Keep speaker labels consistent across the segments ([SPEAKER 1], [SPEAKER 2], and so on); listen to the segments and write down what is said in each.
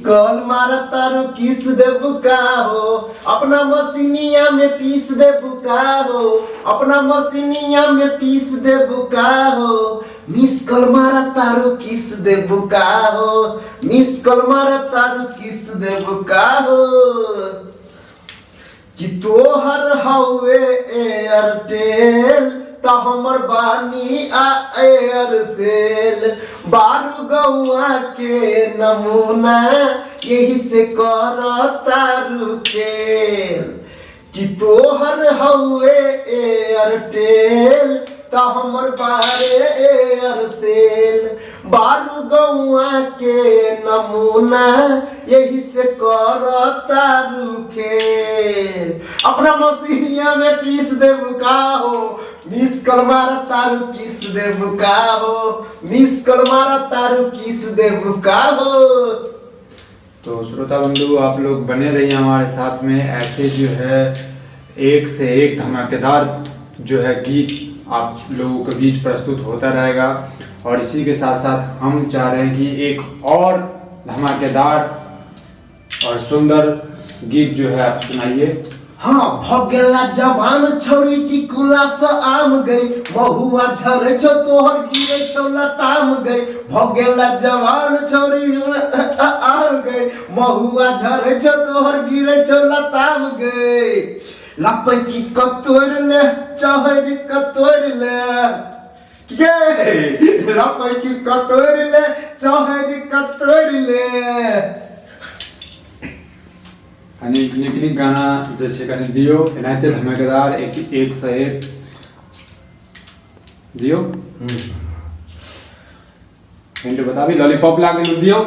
[SPEAKER 1] Call मारा तारू किस दे बुका हो अपना मसीनिया में पीस दे बुका हो अपना मसीनिया में पीस दे बुका हो मिस कॉल मारा तारू किस दे बुका हो मिस कॉल मारा तारू किस दे बुका हो कि तोहर हवे एयरटेल त हमर बानी आ एयरसेल बारू गौआ के नमूना यही से कर तारू खेल कि तोहर हवे एयरटेल त हमर बारे एयरसेल बारू गौआ के नमूना यही से कर तारू खेल अपना मसीनिया में पीस दे बुका हो मिस कॉल मारा तारू किस दे बुका हो मिस कॉल मारा तारू किस दे बुका हो।
[SPEAKER 2] तो श्रोता बंधु आप लोग बने रहिए हमारे साथ में, ऐसे जो है एक से एक धमाकेदार जो है गीत आप लोगों के बीच प्रस्तुत होता रहेगा। और इसी के साथ साथ हम चाह रहे हैं कि एक और धमाकेदार और सुंदर गीत जो है आप सुनाइए।
[SPEAKER 1] हाँ भगेला जवान छौरी टिकुला से आम गई महुआ झरे छो तोहर गिरे छो लताम गई भगेला जवान छौरी आम गई महुआ झरे छो तोहर गिरे छो लताम गई लपै की कतोर ले चहरी कतोर ले लपै की कतोर ले चहरी कतोर ले
[SPEAKER 2] कनी गाना जैसे कनी दियो एनाते धमाकेदार एक से एक दियो हिंट बता भी लॉलीपॉप लागे दियो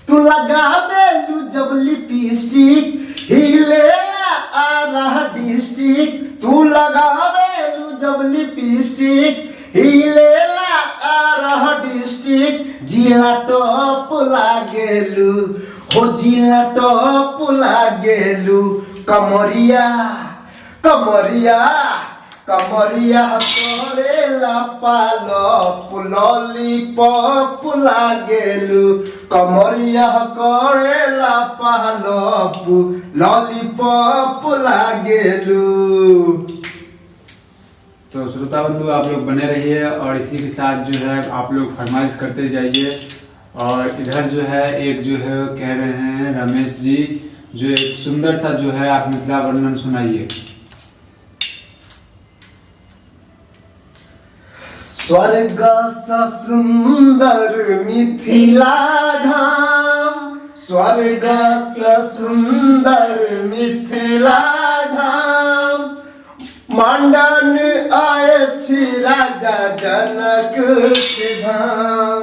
[SPEAKER 1] तू लगावे लू जब लिपस्टिक हिले आ रहा डिस्ट्रिक्ट तू लगावे लू जब लिपस्टिक हिले आ रहा डिस्ट्रिक्ट जिला टॉप लागेलू हो जिला टॉप लागेलू कमरिया कमरिया कमरिया करेला पालप लॉलीपॉप लागेलू कमरिया करेला पालप लॉलीपॉप लागेलू।
[SPEAKER 2] तो श्रोता बंधु आप लोग बने रहिए और इसी के साथ जो है आप लोग फरमाइश करते जाइए। और इधर जो है एक जो है कह रहे हैं रमेश जी जो एक सुंदर सा जो है आप मिथिला वर्णन सुनाइए।
[SPEAKER 1] स्वर्ग सा सुंदर मिथिला धाम स्वर्ग सा सुंदर मिथिला धाम मांडन आए छी राजा जनक के धाम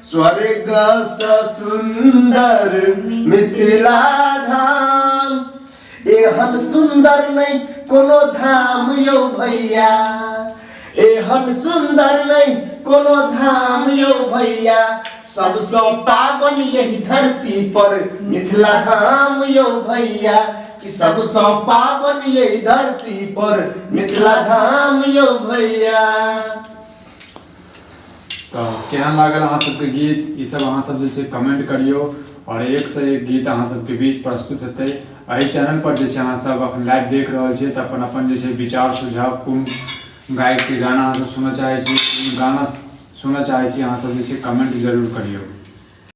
[SPEAKER 1] स्वर्ग सा सुंदर मिथिला धाम एहन सुंदर नहीं कोनो धाम यौ भैया एहन सुंदर नहीं कोनो धाम यौ भैया सबसे पावन यही धरती पर मिथिला धाम यौ भैया कि सबसे पावन यही धरती पर मिथिला धाम यौ भैया।
[SPEAKER 2] तो केहन लागल अहाँ सबके गीत ई सब अहाँ सब जैसे कमेंट करियो और एक से एक गीत अहाँ सबके बीच प्रस्तुत हेतै। एहि चैनल पर जैसे अहाँ सब अखन लाइव देख रहल छियै तऽ अपन अपन जैसे विचार सुझाव कोन गायक के गाना अहाँ सब सुनना चाहै छी गाना सुनना चाहै छी अहाँ सब जैसे कमेंट जरूर करियो।